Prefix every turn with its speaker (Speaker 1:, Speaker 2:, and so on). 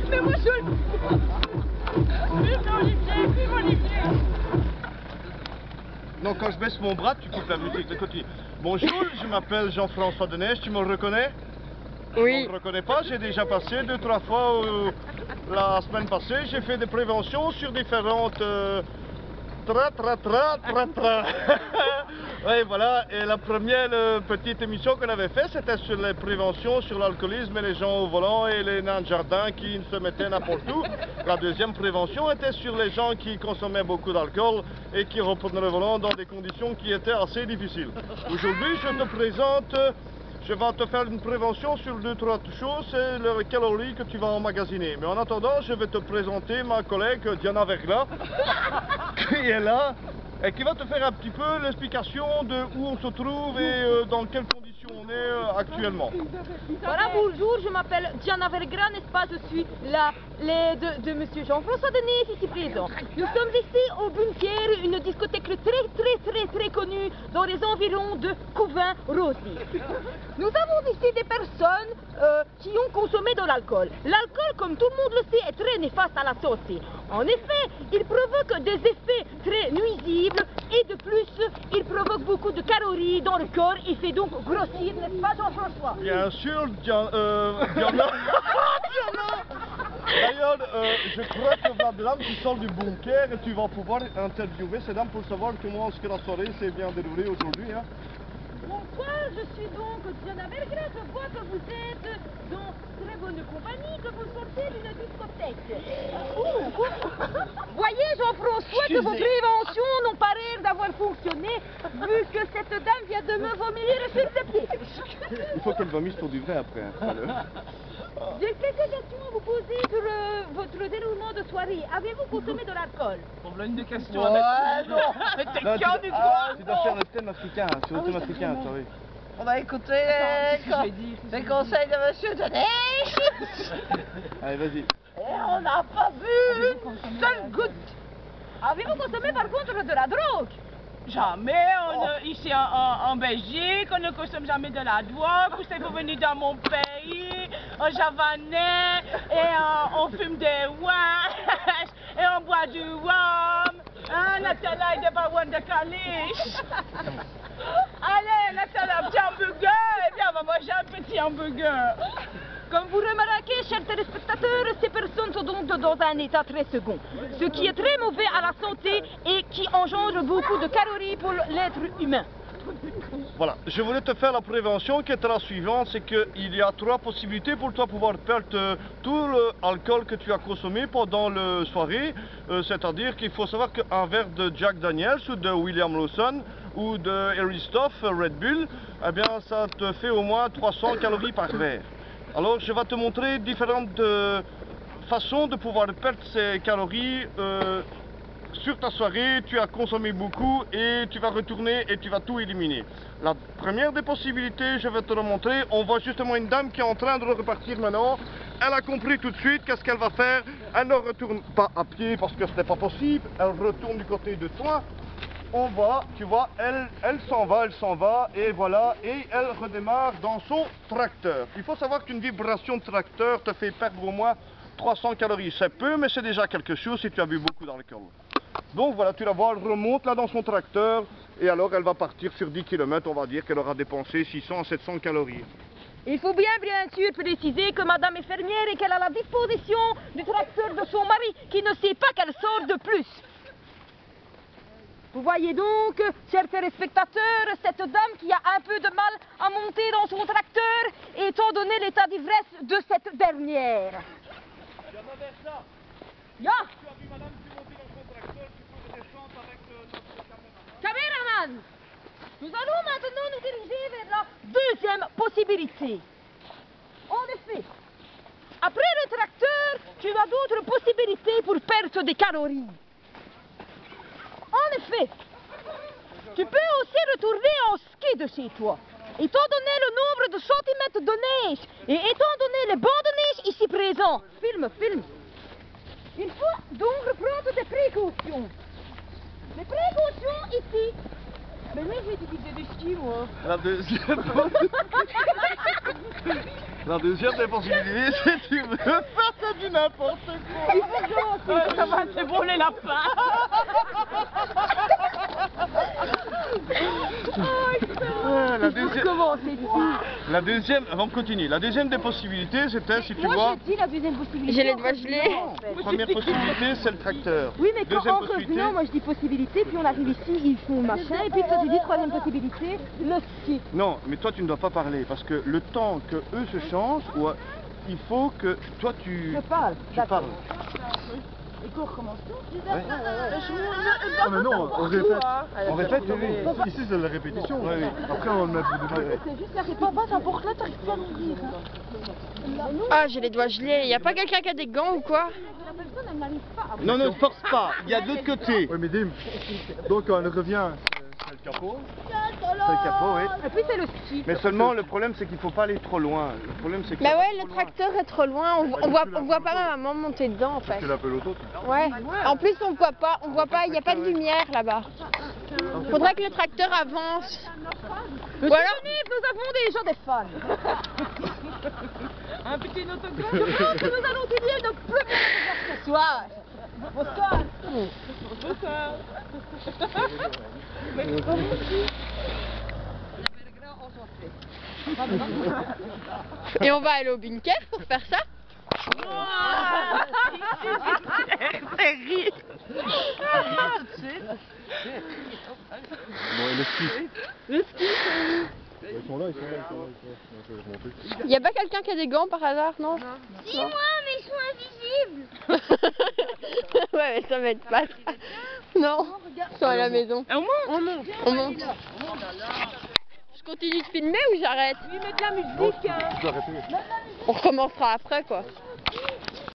Speaker 1: Mais moi je le...
Speaker 2: Non, quand je baisse mon bras, tu coupes la musique de côté. Bonjour, je m'appelle Jean-François Deneige, tu me reconnais?
Speaker 1: Oui.
Speaker 2: Je ne me reconnais pas, j'ai déjà passé 2-3 fois la semaine passée, j'ai fait des préventions sur différentes... Oui, voilà, et la première petite émission qu'on avait faite, c'était sur les préventions sur l'alcoolisme et les gens au volant et les nains de jardin qui se mettaient n'importe où. La deuxième prévention était sur les gens qui consommaient beaucoup d'alcool et qui reprenaient le volant dans des conditions qui étaient assez difficiles. Aujourd'hui, je te présente, je vais te faire une prévention sur 2-3 choses, c'est les calories que tu vas emmagasiner. Mais en attendant, je vais te présenter ma collègue Diana Vergla, qui est là et qui va te faire un petit peu l'explication de où on se trouve et dans quelles conditions on est actuellement.
Speaker 1: Voilà, bonjour, je m'appelle Diana Vergla, n'est-ce pas? Je suis la l'aide de monsieur Jean-François Deneige ici présent. Nous sommes ici au Bunker, une discothèque très connue dans les environs de Couvin-Rosy. Nous avons ici des personnes qui ont consommé de l'alcool. L'alcool, comme tout le monde le sait, est très néfaste à la santé. En effet, il provoque des effets très nuisibles et de plus, il provoque beaucoup de calories dans le corps et fait donc grossir, n'est-ce pas Jean-François?
Speaker 2: Bien sûr, Diana. D'ailleurs, je crois que Vlad tu sors du bunker et tu vas pouvoir interviewer ces dames pour savoir comment est-ce que la soirée s'est bien déroulée aujourd'hui. Hein.
Speaker 1: Bonsoir, je suis donc Diana Vergla, je vois que vous êtes dans très bonne compagnie, que vous sortez d'une discothèque. Voyez Jean-François que vos préventions n'ont pas l'air d'avoir fonctionné, vu que cette dame vient de me vomir sur ses pieds.
Speaker 2: Il faut qu'elle vomisse pour du vrai après. Hein,
Speaker 1: j'ai quelques questions à vous poser sur votre déroulement de soirée. Avez-vous consommé de l'alcool?
Speaker 3: On a une des questions.
Speaker 2: Non,
Speaker 3: Mais t'es con du quoi?
Speaker 2: tu dois faire le thème africain, sur le thème africain, oui.
Speaker 3: On va écouter les conseils de monsieur Deneige.
Speaker 2: Allez, vas-y.
Speaker 3: Et on n'a pas bu une seule goutte.
Speaker 1: Avez-vous consommé par contre de la drogue?
Speaker 3: Jamais. Ici en Belgique, on ne consomme jamais de la drogue. Vous savez, vous venez dans mon pays, en javanais, et on fume des ouaches, et on boit du rhum. Nathalie, il devrait avoir de calice. Allez, Nathalie, un petit hamburger, et bien on va manger un petit hamburger.
Speaker 1: Comme vous remarquez, chers téléspectateurs, ces personnes sont donc dans un état très second, ce qui est très mauvais à la santé et qui engendre beaucoup de calories pour l'être humain.
Speaker 2: Voilà, je voulais te faire la prévention qui est la suivante, c'est qu'il y a 3 possibilités pour toi pouvoir perdre tout l'alcool que tu as consommé pendant la soirée, c'est-à-dire qu'il faut savoir qu'un verre de Jack Daniels ou de William Lawson ou de Aristoff Red Bull, eh bien ça te fait au moins 300 calories par verre. Alors je vais te montrer différentes façons de pouvoir perdre ces calories sur ta soirée. Tu as consommé beaucoup et tu vas retourner et tu vas tout éliminer. La première des possibilités, je vais te le montrer. On voit justement une dame qui est en train de repartir maintenant. Elle a compris tout de suite qu'est-ce qu'elle va faire. Elle ne retourne pas à pied parce que ce n'est pas possible. Elle retourne du côté de toi. On voit, tu vois, elle s'en va, et voilà, et elle redémarre dans son tracteur. Il faut savoir qu'une vibration de tracteur te fait perdre au moins 300 calories. C'est peu, mais c'est déjà quelque chose si tu as bu beaucoup d'alcool. Donc voilà, tu la vois, elle remonte là dans son tracteur, et alors elle va partir sur 10 km, on va dire qu'elle aura dépensé 600 à 700 calories.
Speaker 1: Il faut bien sûr préciser que madame est fermière et qu'elle a la disposition du tracteur de son mari, qui ne sait pas qu'elle sort de plus. Vous voyez donc, chers téléspectateurs, cette dame qui a un peu de mal à monter dans son tracteur, étant donné l'état d'ivresse de cette dernière. Ya.
Speaker 2: Tu as vu madame, tu montes dans son tracteur, tu peux redescendre avec notre
Speaker 1: caméraman. Nous allons maintenant nous diriger vers la deuxième possibilité. En effet, après le tracteur, tu as d'autres possibilités pour perdre des calories. En effet, tu peux aussi retourner en ski de chez toi. Étant donné le nombre de centimètres de neige et étant donné les bancs de neige ici présents, filme. Il faut donc prendre des précautions. Les précautions ici. Mais moi j'ai utilisé des skis moi.
Speaker 2: La deuxième La deuxième des possibilités, c'est que tu veux faire ça du n'importe quoi.
Speaker 3: Ça va, c'est bon les lapins.
Speaker 2: La deuxième, avant de continuer, la deuxième des possibilités, c'était si tu vois.
Speaker 1: Moi, j'ai dit la deuxième possibilité.
Speaker 4: J'ai les doigts gelés.
Speaker 2: La première possibilité, c'est le tracteur.
Speaker 1: Oui, mais quand
Speaker 2: Deuxième
Speaker 1: en
Speaker 2: possibilité.
Speaker 1: revenant, moi je dis possibilité, puis on arrive ici, ils font machin, et puis toi tu dis troisième possibilité, le ski.
Speaker 2: Non, mais toi tu ne dois pas parler parce que le temps que eux se changent, il faut que toi tu.
Speaker 1: Je parle.
Speaker 2: Tu parles.
Speaker 1: Et qu'on recommence tout.
Speaker 5: Ah mais non, on répète.
Speaker 2: On répète, oui.
Speaker 5: Ici c'est la répétition.
Speaker 2: Oui, oui.
Speaker 5: Après on le met pour de vrai.
Speaker 1: C'est juste la réponse. N'importe là, t'arrives pas à nous dire.
Speaker 4: Ah, j'ai les doigts gelés. Y a pas quelqu'un qui a des gants ou quoi?
Speaker 1: La personne, elle n'arrive pas à...
Speaker 2: Non, ne force pas, il y a de l'autre côté.
Speaker 5: Oui mais Dim, donc quand elle revient, c'est le capot.
Speaker 2: C'est le capot, oui.
Speaker 1: Et puis c'est le ski.
Speaker 2: Mais seulement le problème c'est qu'il faut pas aller trop loin. Le problème c'est que.
Speaker 4: Bah
Speaker 2: ça va
Speaker 4: ouais,
Speaker 2: trop
Speaker 4: le
Speaker 2: loin.
Speaker 4: tracteur est trop loin. On voit pas ma maman monter dedans en fait.
Speaker 5: C'est la peloton.
Speaker 4: Ouais. En plus on voit pas, y a pas de lumière là-bas. Faudrait que le tracteur avance. Ou alors,
Speaker 1: Nous avons déjà des fans.
Speaker 3: Un petit autographe.
Speaker 1: Je pense que nous allons dédier de plus belles ce soir. Bonsoir.
Speaker 3: Bonsoir.
Speaker 4: et on va aller au bunker pour faire ça.
Speaker 3: C'est rire.
Speaker 5: Bon et le ski. Ils sont là. Je vais remonter.
Speaker 4: Y a pas quelqu'un qui a des gants par hasard, non?
Speaker 6: Si, moi, mais ils sont invisibles.
Speaker 4: Ouais, mais ça m'aide pas. Ça. Non, ils sont à la maison.
Speaker 3: On monte.
Speaker 4: On monte. Je continue de filmer ou j'arrête?
Speaker 1: Oui, mais de la musique.
Speaker 5: Je dois arrêter.
Speaker 4: On recommencera après quoi.